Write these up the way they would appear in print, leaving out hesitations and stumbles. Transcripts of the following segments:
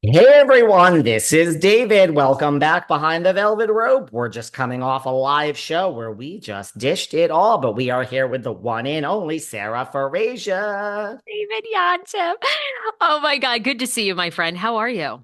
Hey everyone, this is David. Welcome back behind the velvet rope. We're just coming off a live show where we just dished it all, but we are here with the one and only Sarah Farasia. David Yontef. Oh my God. Good to see you, my friend. How are you?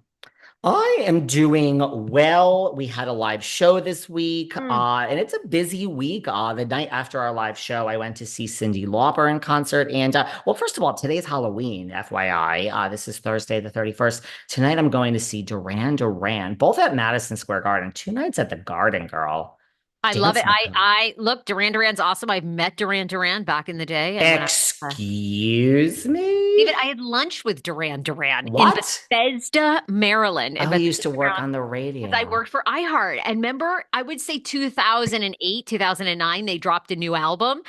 I am doing well. We had a live show this week, Mm. and it's a busy week. The night after our live show, I went to see Cyndi Lauper in concert. And well, first of all, today's Halloween, FYI. This is Thursday, the 31st. Tonight, I'm going to see Duran Duran, both at Madison Square Garden, 2 nights at the Garden, girl. I love Dance it. in the I park. I look, Duran Duran's awesome. I've met Duran Duran back in the day, and when Excuse me? David, I had lunch with Duran Duran in What? Bethesda, Maryland. In Oh, he used Bethesda, to work Maryland, on the because I radio. worked for iHeart. And remember, I would say 2008, 2009, they dropped a new album.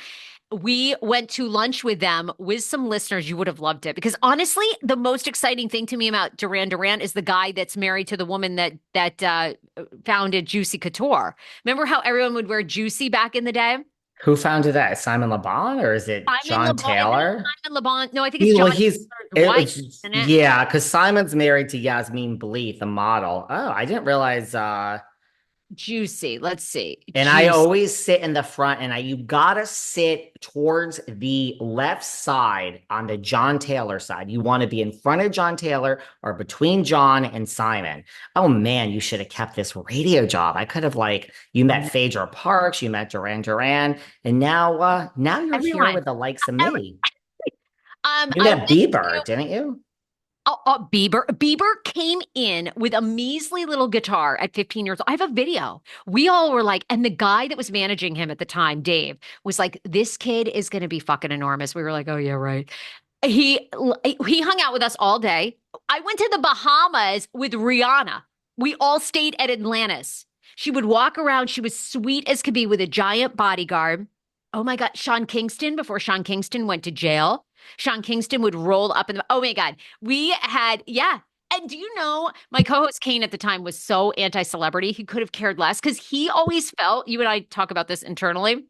We went to lunch with them with some listeners. You would have loved it because honestly, the most exciting thing to me about Duran Duran is the guy that's married to the woman that founded Juicy Couture. Remember how everyone would wear Juicy back in the day? Who founded that? Simon LeBon or is it Simon John LeBon, isn't it Taylor? Simon LeBon? No, I think it's Well, John he's Taylor's wife, it's isn't it? yeah, because Simon's married to Yasmin Bleeth, the model. Oh, I didn't realize. Juicy. Let's see. And I Juicy. always sit in the front, and you gotta sit towards the left side on the John Taylor side. You want to be in front of John Taylor or between John and Simon. Oh man, you should have kept this radio job. I could have you I met know. Phaedra Parks, you met Duran Duran, and now you're here Everyone. with the likes of Every, me. You I met went Bieber, to didn't you? Bieber. Bieber came in with a measly little guitar at 15 years old. I have a video. We all were like, and the guy that was managing him at the time, Dave, was like, this kid is going to be fucking enormous. We were like, oh yeah, right. He he hung out with us all day. I went to the Bahamas with Rihanna. We all stayed at Atlantis. She would walk around. She was sweet as could be with a giant bodyguard. Oh my God, Sean Kingston, before Sean Kingston went to jail. Sean Kingston would roll up in the, oh my God. We had, yeah. And do you know, my co-host Kane at the time was so anti-celebrity, he could have cared less because he always felt, you and I talk about this internally,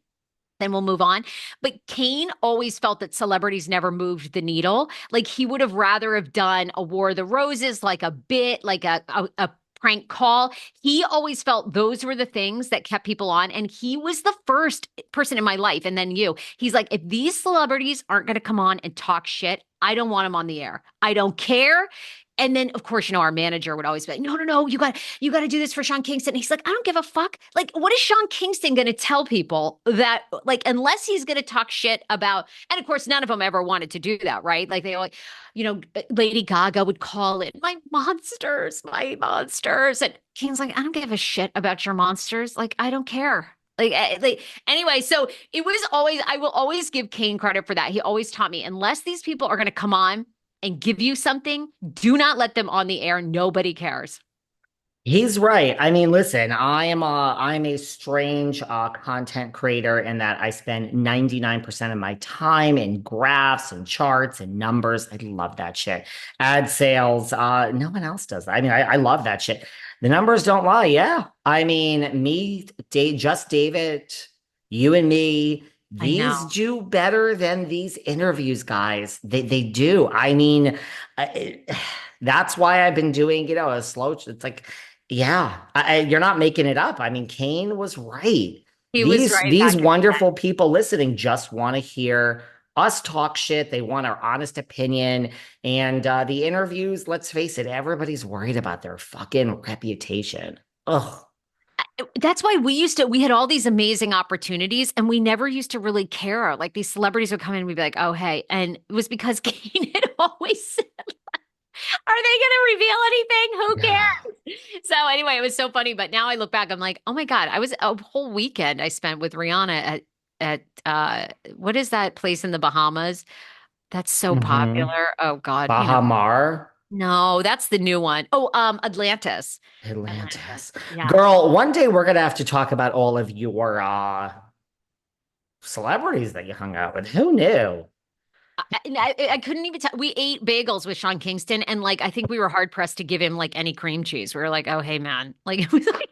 then we'll move on. But Kane always felt that celebrities never moved the needle. Like he would have rather have done a War of the Roses, like a bit, like a prank call. He always felt those were the things that kept people on. And he was the first person in my life. And then you. He's like, if these celebrities aren't going to come on and talk shit, I don't want them on the air. I don't care. And then, of course, our manager would always be like, no, you got to do this for Sean Kingston. And he's like, I don't give a fuck. Like, what is Sean Kingston going to tell people that, like, unless he's going to talk shit about, and of course, none of them ever wanted to do that, right? Like, they like, Lady Gaga would call it my monsters, my monsters. And Kane's like, I don't give a shit about your monsters. Like, I don't care. Anyway, so it was always, I will always give Kane credit for that. He always taught me, unless these people are going to come on and give you something, do not let them on the air. Nobody cares. He's right. I mean, listen, I'm a strange content creator in that I spend 99% of my time in graphs and charts and numbers. I love that shit. Ad sales, no one else does that. I mean, I love that shit. The numbers don't lie. Yeah. I mean, just David, you and me, I these know. do better than these interviews, guys. They do. I mean, I, that's why I've been doing, a slow. It's like yeah, you're not making it up. I mean, Kane was right. He was These right these back in the wonderful people listening just want to hear us talk shit. They want our honest opinion. And the interviews, let's face it, everybody's worried about their fucking reputation. Ugh. day. That's why we had all these amazing opportunities and we never used to really care. Like these celebrities would come in and we'd be like, oh, hey. And it was because Kane had always said, are they going to reveal anything? Who Yeah. cares? So anyway, it was so funny. But now I look back, I'm like, oh my God, I was a whole weekend I spent with Rihanna at what is that place in the Bahamas? That's so Hmm. popular. Oh God, Bahamar, No, that's the new one. Oh, Atlantis. Atlantis. Atlantis. Yeah. Girl, one day we're gonna have to talk about all of your celebrities that you hung out with. Who knew? I couldn't even tell. We ate bagels with Sean Kingston, and like I think we were hard pressed to give him like any cream cheese. We were like, "Oh, hey, man!" Like it was like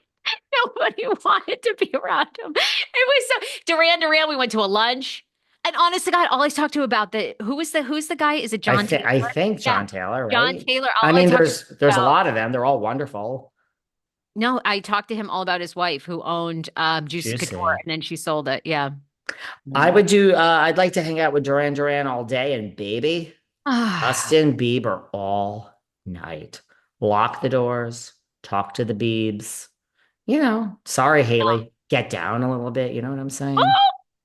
nobody wanted to be around him. It was so Duran Duran. We went to a lunch. And honest to God, all I talked to about the who's the guy? Is it John I Taylor? think Yeah, John Taylor, John right? Taylor. I All I mean, talked there's a about. lot of them. They're all wonderful. No, I talked to him all about his wife who owned Juicy Couture Juicy. and then she sold it. Yeah. I Mm. would I'd like to hang out with Duran Duran all day and baby. Ah, Justin Bieber all night. Lock the doors, talk to the Biebs. Sorry, Haley. Get down a little bit. You know what I'm saying? oh,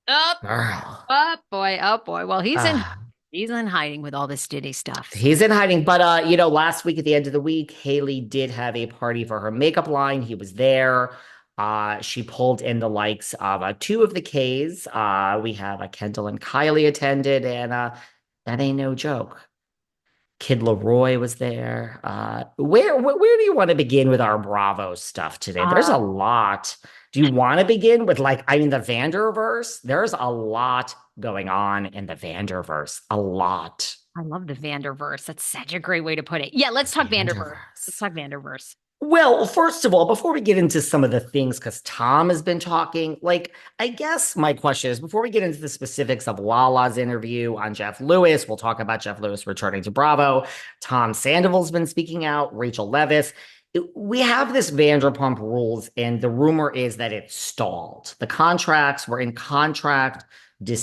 up, Girl. up, boy, up, boy. Well, Ah, he's in hiding with all this Diddy stuff. he's in hiding. But last week at the end of the week, Haley did have a party for her makeup line. He was there. She pulled in the likes of two of the K's. We have Kendall and Kylie attended, and that ain't no joke. Kid Leroy was there. Where do you want to begin with our Bravo stuff today? There's a Uh, lot. Do you want to begin with the VanderVerse? There's a lot going on in the VanderVerse. A lot. I love the VanderVerse. That's such a great way to put it. Yeah, let's talk VanderVerse. Let's VanderVerse. talk VanderVerse. Well, first of all, before we get into some of the things, because Tom has been talking, I guess my question is before we get into the specifics of Lala's interview on Jeff Lewis, we'll talk about Jeff Lewis returning to Bravo. Tom Sandoval's been speaking out, Rachel Leviss. We have this Vanderpump Rules, and the rumor is that it's stalled. The contracts were in contract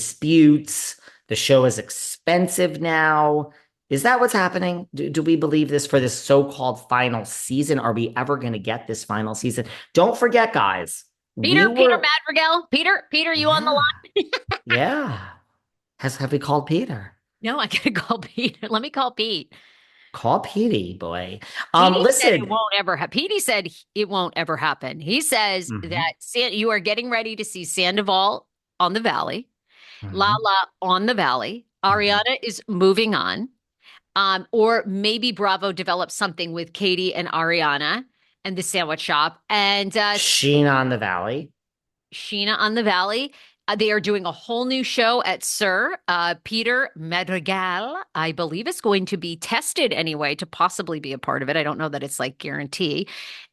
disputes. The show is expensive now. Is that what's happening? Do we believe this for this so-called final season? Are we ever going to get this final season? Don't forget, guys, we Peter were, Madrigal. Peter, you on the yeah, line? yeah. Have we called Peter? No, I gotta call Peter. Let me call Pete. Call Petey, boy. Petey said it Listen. won't ever happen. Petey said it won't ever happen. He says Mhm, that you are getting ready to see Sandoval on the Valley, mhm, Lala on the Valley. mhm. Ariana is moving on. Or maybe Bravo develops something with Katie and Ariana and the sandwich shop and Sheen on the Valley. Sheena on the Valley. They are doing a whole new show at Sir. Peter Madrigal, I believe, is going to be tested anyway to possibly be a part of it. I don't know that it's like guarantee.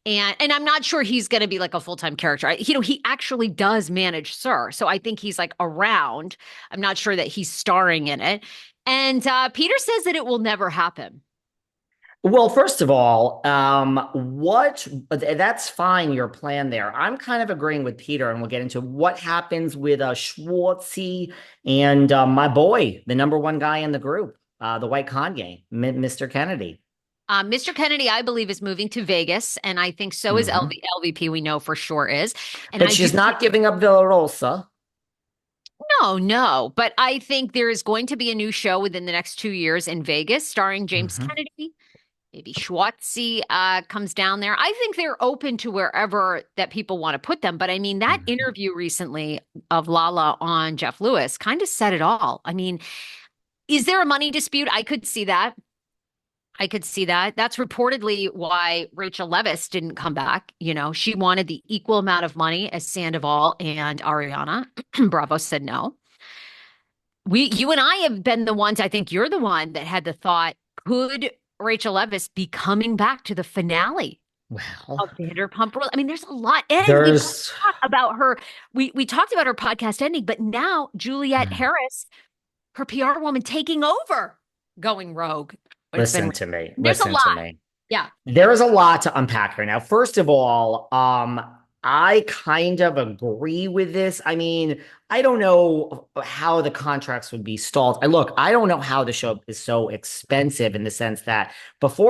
And I'm not sure he's going to be like a full-time character. He actually does manage Sir. So I think he's like around. I'm not sure that he's starring in it. And Peter says that it will never happen. Well, first of all, that's fine, your plan there. I'm kind of agreeing with Peter, and we'll get into what happens with Schwartzy and my boy, the number one guy in the group, the white Kanye, Mr. Kennedy. Mr. Kennedy, I believe, is moving to Vegas, and I think so is Hmm. LVP. We know for sure is, and But I do she's think not giving up Villa Rosa. no, but I think there is going to be a new show within the next 2 years in Vegas, starring James Hmm. Kennedy. Maybe Schwartzy comes down there. I think they're open to wherever that people want to put them. But I mean, that Hmm. interview recently of Lala on Jeff Lewis kind of said it all. I mean, is there a money dispute? I could see that. I could see that. That's reportedly why Rachel Leviss didn't come back. She wanted the equal amount of money as Sandoval and Ariana. Bravo said no. You and I have been the ones, I think you're the one that had the thought, could Rachel Leviss be coming back to the finale Well, of Vanderpump Rules? I mean, there's a lot. And we don't there's. talk about her. We talked about her podcast ending, but now Juliette Harris, her PR woman, taking over, going rogue. It's been Listen to me. there's a Listen to lot. me. Yeah. There is a lot to unpack here. Now, first of all, I kind of agree with this. I mean, I don't know how the contracts would be stalled. I don't know how the show is so expensive in the sense that before